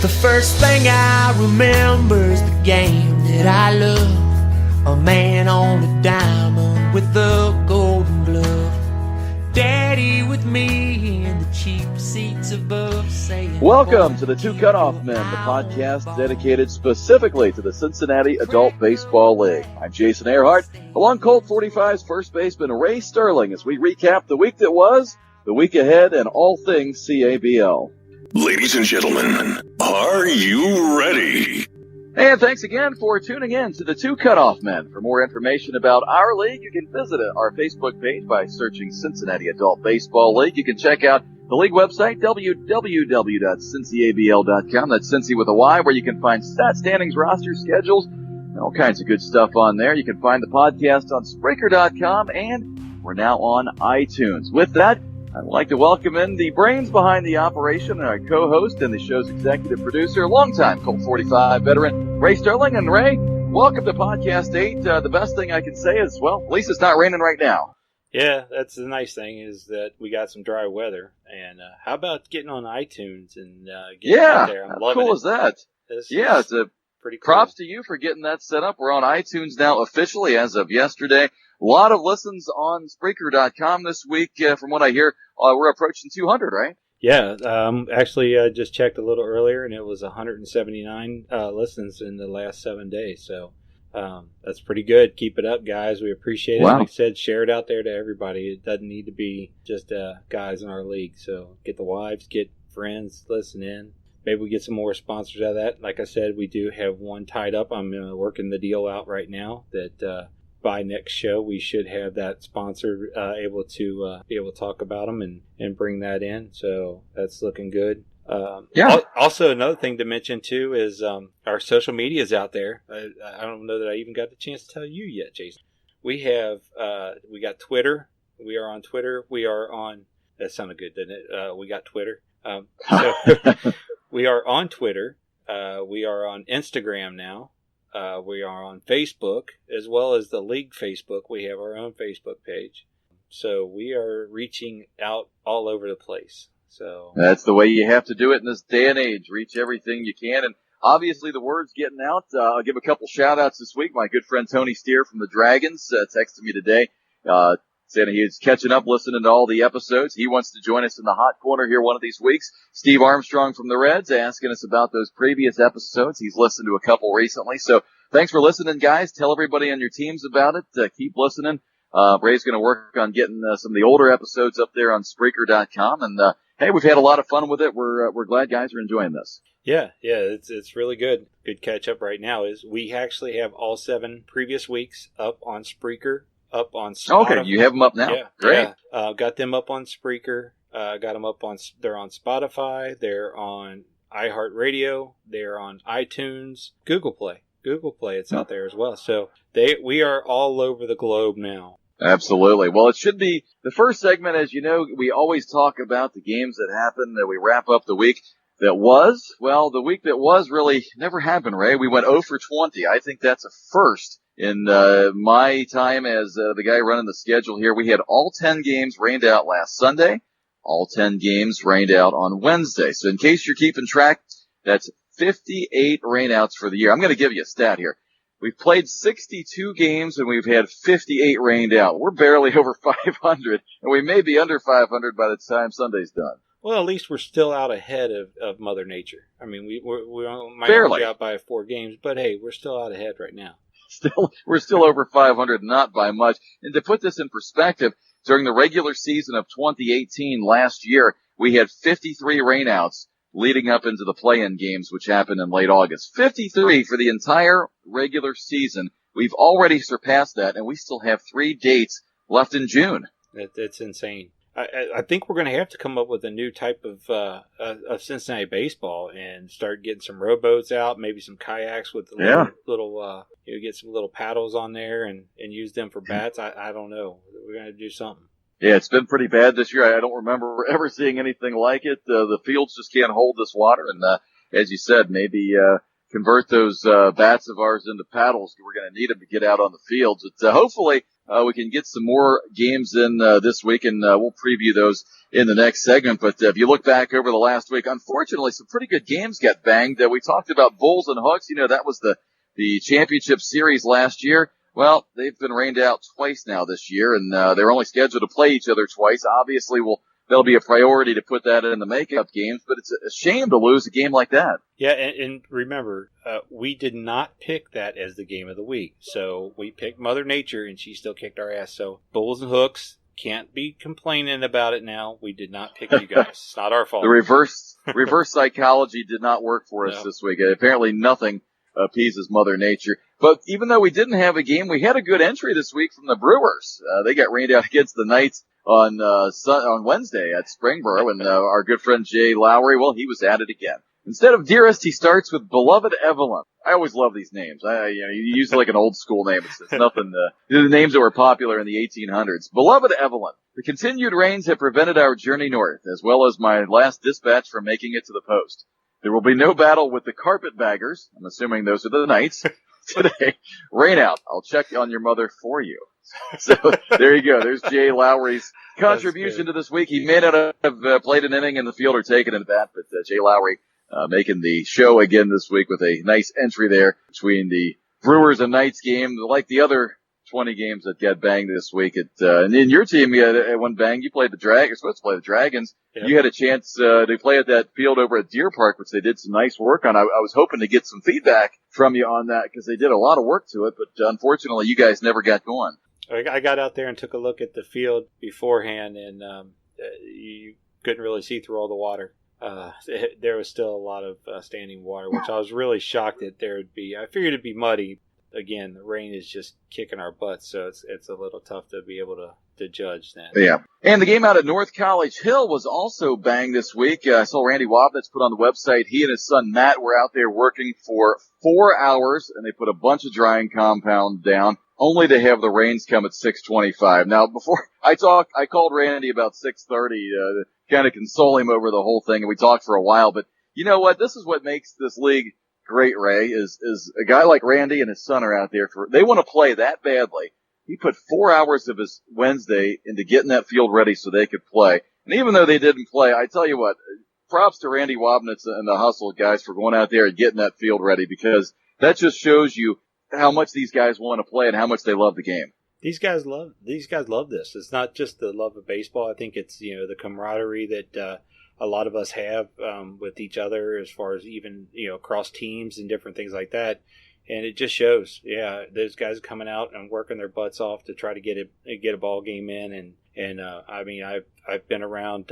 The first thing I remember is the game that I love. A man on a diamond with a golden glove. Daddy with me in the cheap seats above saying... Welcome to the Two Cutoff Men, the podcast dedicated specifically to the Cincinnati Adult Baseball League. I'm Jason Earhart, along Colt 45's first baseman Ray Sterling as we recap the week that was, the week ahead, and all things CABL. Ladies and gentlemen, are you ready? And thanks again for tuning in to the Two Cutoff Men. For more information about our league, you can visit our Facebook page by searching Cincinnati Adult Baseball League. You can check out the league website, www.CincyABL.com. That's Cincy with a Y, where you can find stat standings, roster schedules, and all kinds of good stuff on there. You can find the podcast on Spreaker.com, and we're now on iTunes. With that, I'd like to welcome in the brains behind the operation, and our co-host and the show's executive producer, longtime Colt 45 veteran, Ray Sterling. And Ray, welcome to Podcast 8. The best thing I can say is, well, at least it's not raining right now. Yeah, that's the nice thing is that we got some dry weather. And how about getting on iTunes and getting out there? I'm loving it. How cool is that? It's a pretty cool. Props to you for getting that set up. We're on iTunes now officially as of yesterday. A lot of listens on Spreaker.com this week. From what I hear, we're approaching 200, right? Yeah. Actually, I just checked a little earlier, and it was 179 listens in the last 7 days. So that's pretty good. Keep it up, guys. We appreciate it. Wow. Like I said, share it out there to everybody. It doesn't need to be just guys in our league. So get the wives, get friends, listen in. Maybe we get some more sponsors out of that. Like I said, we do have one tied up. I'm working the deal out right now that by next show we should have that sponsor able to talk about them and bring that in. So that's looking good. Also, another thing to mention too is our social media is out there. I don't know that I even got the chance to tell you yet, Jason. We got Twitter. We are on Twitter. We are on. That sounded good, didn't it? We got Twitter. So we are on Twitter. We are on Instagram now. We are on Facebook, as well as the league Facebook. We have our own Facebook page. So we are reaching out all over the place. So that's the way you have to do it in this day and age. Reach everything you can. And obviously the word's getting out. I'll give a couple shout outs this week. My good friend Tony Steer from the Dragons texted me today, saying he is catching up, listening to all the episodes. He wants to join us in the hot corner here one of these weeks. Steve Armstrong from the Reds asking us about those previous episodes. He's listened to a couple recently. So thanks for listening, guys. Tell everybody on your teams about it. Keep listening. Ray's going to work on getting some of the older episodes up there on Spreaker.com. And hey, we've had a lot of fun with it. We're glad guys are enjoying this. Yeah, it's really good. Good catch up right now is we actually have all 7 previous weeks up on Spreaker. Up on Spotify. Okay, you have them up now. Yeah, great. Yeah. Got them up on Spreaker. Got them up on. They're on Spotify. They're on iHeartRadio. They're on iTunes, Google Play. It's out there as well. So we are all over the globe now. Absolutely. Well, it should be the first segment. As you know, we always talk about the games that happened. That we wrap up the week that was. Well, the week that was really never happened, Ray. We went 0 for 20. I think that's a first. In my time as the guy running the schedule here, we had all 10 games rained out last Sunday, all 10 games rained out on Wednesday. So in case you're keeping track, that's 58 rainouts for the year. I'm going to give you a stat here. We've played 62 games and we've had 58 rained out. We're barely over 500, and we may be under 500 by the time Sunday's done. Well, at least we're still out ahead of Mother Nature. I mean, we might barely be out by 4 games, but hey, we're still out ahead right now. We're still over 500, not by much. And to put this in perspective, during the regular season of 2018 last year, we had 53 rainouts leading up into the play-in games, which happened in late August. 53 for the entire regular season. We've already surpassed that, and we still have 3 dates left in June. It's insane. I think we're going to have to come up with a new type of Cincinnati baseball and start getting some rowboats out, maybe some kayaks with little get some little paddles on there and use them for bats. I don't know. We're going to do something. Yeah, it's been pretty bad this year. I don't remember ever seeing anything like it. The fields just can't hold this water. And as you said, maybe convert those bats of ours into paddles. We're going to need them to get out on the fields. But hopefully we can get some more games in this week, and we'll preview those in the next segment. But if you look back over the last week, unfortunately, some pretty good games got banged. We talked about Bulls and Hooks. That was the championship series last year. Well, they've been rained out twice now this year, and they're only scheduled to play each other twice. Obviously, that'll be a priority to put that in the makeup games, but it's a shame to lose a game like that. Yeah, and remember, we did not pick that as the game of the week. So we picked Mother Nature, and she still kicked our ass. So Bulls and Hooks can't be complaining about it now. We did not pick you guys. It's not our fault. The reverse psychology did not work for us this week. Apparently nothing appeases Mother Nature. But even though we didn't have a game, we had a good entry this week from the Brewers. They got rained out against the Knights on Wednesday at Springboro, and our good friend Jay Lowry, well, he was at it again. Instead of Dearest, he starts with Beloved Evelyn. I always love these names. You use like an old school name. It's nothing. The names that were popular in the 1800s. Beloved Evelyn. The continued rains have prevented our journey north, as well as my last dispatch from making it to the post. There will be no battle with the carpetbaggers. I'm assuming those are the Knights. Today, rain out. I'll check on your mother for you. So there you go. There's Jay Lowry's contribution to this week. He may not have played an inning in the field or taken it at bat, but Jay Lowry making the show again this week with a nice entry there between the Brewers and Knights game, like the other 20 games that got banged this week. And in your team, you had one bang. You played the Dragons. You're supposed to play the Dragons. Yeah. You had a chance to play at that field over at Deer Park, which they did some nice work on. I was hoping to get some feedback from you on that because they did a lot of work to it, but unfortunately, you guys never got going. I got out there and took a look at the field beforehand, and you couldn't really see through all the water. There was still a lot of standing water, which I was really shocked that there would be. I figured it'd be muddy. Again, the rain is just kicking our butts, so it's a little tough to be able to judge that. Yeah. And the game out at North College Hill was also banged this week. I saw Randy Wabnitz put on the website. He and his son Matt were out there working for 4 hours, and they put a bunch of drying compound down, only to have the rains come at 6:25. Now, before I called Randy about 6:30 to kind of console him over the whole thing, and we talked for a while. But you know what? This is what makes this league great, Ray, is a guy like Randy and his son are out there they want to play that badly. He put 4 hours of his Wednesday into getting that field ready so they could play. And even though they didn't play, I tell you what, props to Randy Wabnitz and the Hustle guys for going out there and getting that field ready, because that just shows you how much these guys want to play and how much they love the game. These guys love this. It's not just the love of baseball. I think it's the camaraderie that a lot of us have with each other, as far as even across teams and different things like that. And it just shows. Yeah, those guys coming out and working their butts off to try to get a ball game in. And I mean, I've been around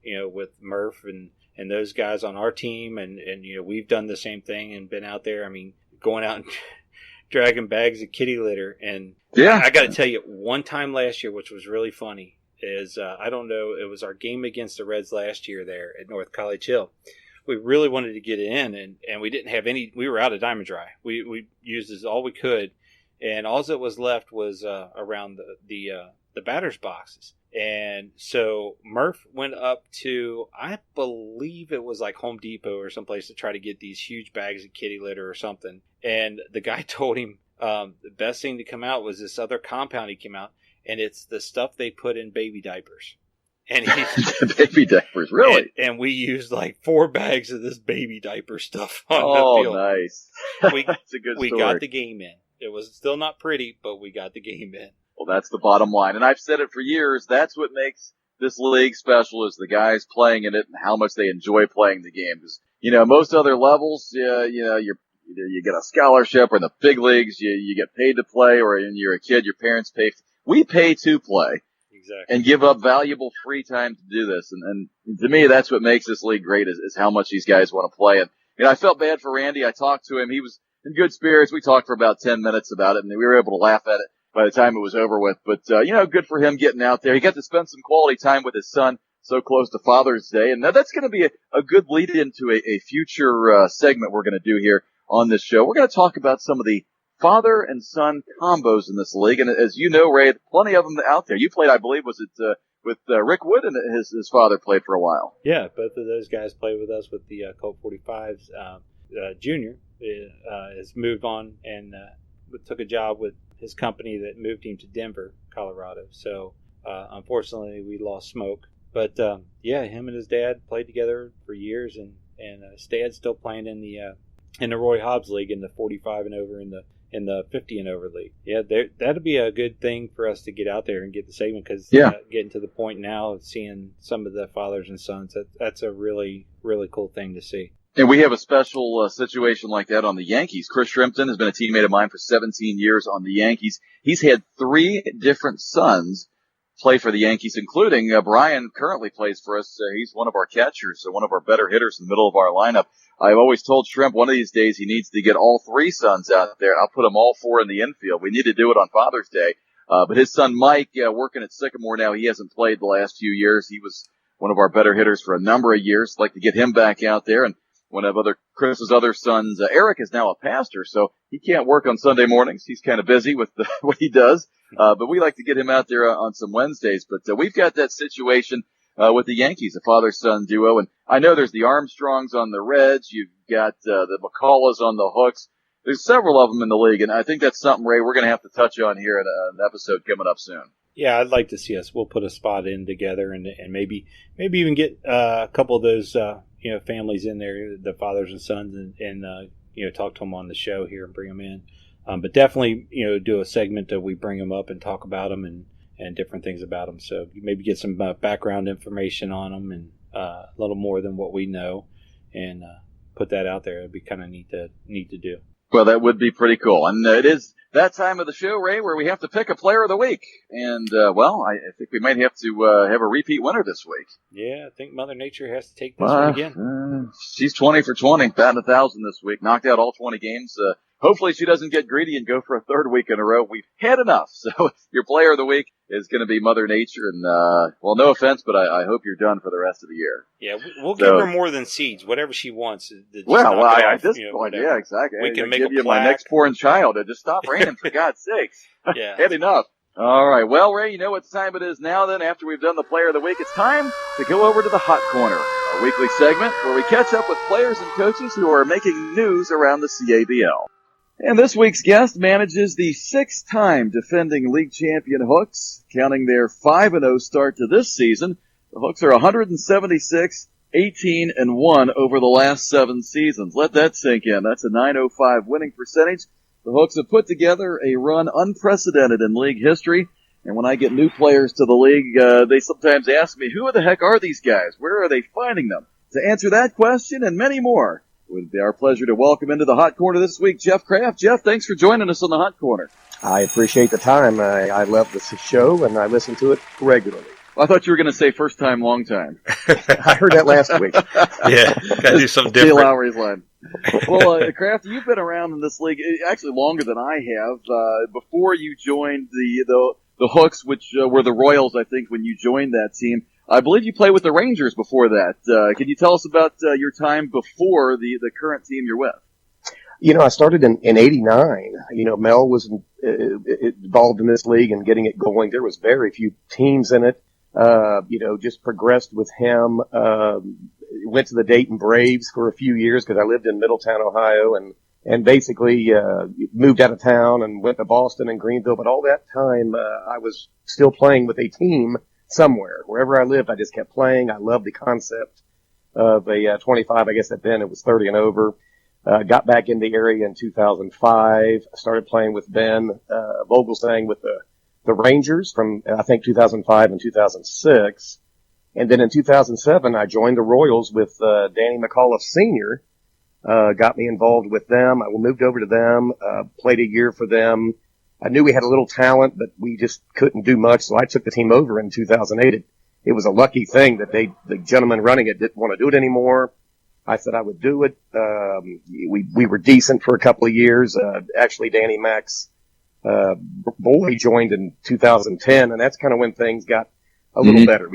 with Murph and those guys on our team, and we've done the same thing and been out there. I mean, going out and dragging bags of kitty litter. And yeah, I got to tell you, one time last year, which was really funny, is I don't know, it was our game against the Reds last year there at North College Hill. We really wanted to get it in, and we didn't have any. We were out of Diamond Dry. We used as all we could, and all that was left was around the batter's boxes. And so Murph went up to, I believe it was like Home Depot or someplace, to try to get these huge bags of kitty litter or something. And the guy told him the best thing to come out was this other compound he came out, and it's the stuff they put in baby diapers. And baby diapers, really? And we used like 4 bags of this baby diaper stuff on the field. Oh, nice. That's a good story. We got the game in. It was still not pretty, but we got the game in. Well, that's the bottom line. And I've said it for years. That's what makes this league special, is the guys playing in it and how much they enjoy playing the game. Because, most other levels, you get a scholarship, or in the big leagues, you get paid to play, or when you're a kid, your parents pay. We pay to play. Exactly. And give up valuable free time to do this. And to me, that's what makes this league great, is how much these guys want to play. And I felt bad for Randy. I talked to him. He was in good spirits. We talked for about 10 minutes about it, and we were able to laugh at it by the time it was over with. But, good for him getting out there. He got to spend some quality time with his son so close to Father's Day. And now that's going to be a good lead into a future segment we're going to do here on this show. We're going to talk about some of the father and son combos in this league. And as you know, Ray, plenty of them out there. You played, I believe, was it with Rick Wood, and his father played for a while. Yeah, both of those guys played with us with the Colt 45s. Junior has moved on and took a job with his company that moved him to Denver, Colorado. So unfortunately, we lost Smoke. But yeah, him and his dad played together for years, and Stad's still playing in the Roy Hobbs League, in the 45 and over, in the 50 and over league. Yeah, that'd be a good thing for us to get out there and get the segment, because getting to the point now of seeing some of the fathers and sons, that's a really, really cool thing to see. And we have a special situation like that on the Yankees. Chris Shrimpton has been a teammate of mine for 17 years on the Yankees. He's had 3 different sons play for the Yankees, including Brian currently plays for us. He's one of our catchers, so one of our better hitters in the middle of our lineup. I've always told Shrimp one of these days he needs to get all 3 sons out there. I'll put them all 4 in the infield. We need to do it on Father's Day. But his son Mike, working at Sycamore now, he hasn't played the last few years. He was one of our better hitters for a number of years. I'd like to get him back out there. And one of Chris's other sons, Eric, is now a pastor, so he can't work on Sunday mornings. He's kind of busy with what he does. But we like to get him out there on some Wednesdays. But we've got that situation with the Yankees, a father-son duo. And I know there's the Armstrongs on the Reds. You've got the McCulloughs on the Hooks. There's several of them in the league, and I think that's something, Ray, we're going to have to touch on here in an episode coming up soon. Yeah, I'd like to see us. We'll put a spot in together, and maybe even get a couple of those families in there, the fathers and sons, and talk to them on the show here and bring them in. But definitely, do a segment that we bring them up and talk about them and different things about them. So maybe get some background information on them and a little more than what we know, and put that out there. It'd be kind of neat to do. Well, that would be pretty cool. And it is that time of the show, Ray, where we have to pick a player of the week. And, I think we might have to have a repeat winner this week. Yeah, I think Mother Nature has to take this one again. She's 20 for 20, batting 1,000 this week, knocked out all 20 games. Hopefully she doesn't get greedy and go for a 3rd week in a row. We've had enough. So your player of the week is going to be Mother Nature. And, no offense, but I hope you're done for the rest of the year. Yeah, we'll give her more than seeds, whatever she wants. At this point, yeah, exactly. We can make give you my next born child. Just stop raining, for God's sakes. Yeah. Had enough. All right. Well, Ray, you know what time it is now then. After we've done the player of the week, it's time to go over to the Hot Corner, our weekly segment where we catch up with players and coaches who are making news around the CABL. And this week's guest manages the 6-time defending league champion Hooks. Counting their 5-0 start to this season, the Hooks are 176, 18-1 over the last 7 seasons. Let that sink in. That's a .905 winning percentage. The Hooks have put together a run unprecedented in league history. And when I get new players to the league, they sometimes ask me, who the heck are these guys? Where are they finding them? To answer that question and many more, it would be our pleasure to welcome into the Hot Corner this week, Jeff Kraft. Jeff, thanks for joining us on the Hot Corner. I appreciate the time. I love this show, and I listen to it regularly. I thought you were going to say first time, long time. I heard that last week. Yeah, got to do something different. T. Lowry's line. Well, Kraft, you've been around in this league actually longer than I have. Before you joined the Hooks, which were the Royals, I think, when you joined that team. I believe you played with the Rangers before that. Can you tell us about your time before the current team you're with? I started in '89. Mel was involved in this league and getting it going. There was very few teams in it. Just progressed with him. Went to the Dayton Braves for a few years because I lived in Middletown, Ohio, and basically moved out of town and went to Boston and Greenville. But all that time, I was still playing with a team somewhere. Wherever I lived, I just kept playing. I loved the concept of a 25. I guess at then it was 30 and over. Got back in the area in 2005. Started playing with Ben Vogelsang with the Rangers from, I think, 2005 and 2006. And then in 2007, I joined the Royals with Danny McAuliffe Sr., got me involved with them. I moved over to them, played a year for them. I knew we had a little talent, but we just couldn't do much, so I took the team over in 2008. It was a lucky thing that the gentleman running it didn't want to do it anymore. I said I would do it. We were decent for a couple of years. Actually, Danny Mack's boy joined in 2010, and that's kind of when things got a little better.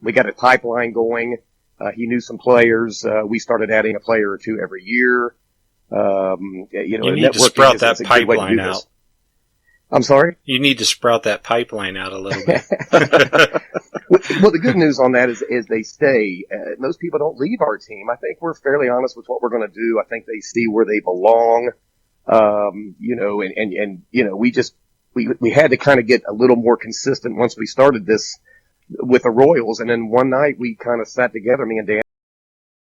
We got a pipeline going. He knew some players. We started adding a player or two every year. You need to sprout that pipeline out. I'm sorry? You need to sprout that pipeline out a little bit. Well, the good news on that is they stay. Most people don't leave our team. I think we're fairly honest with what we're going to do. I think they see where they belong. We just we had to kind of get a little more consistent once we started this with the Royals. And then one night we kind of sat together, me and Dan,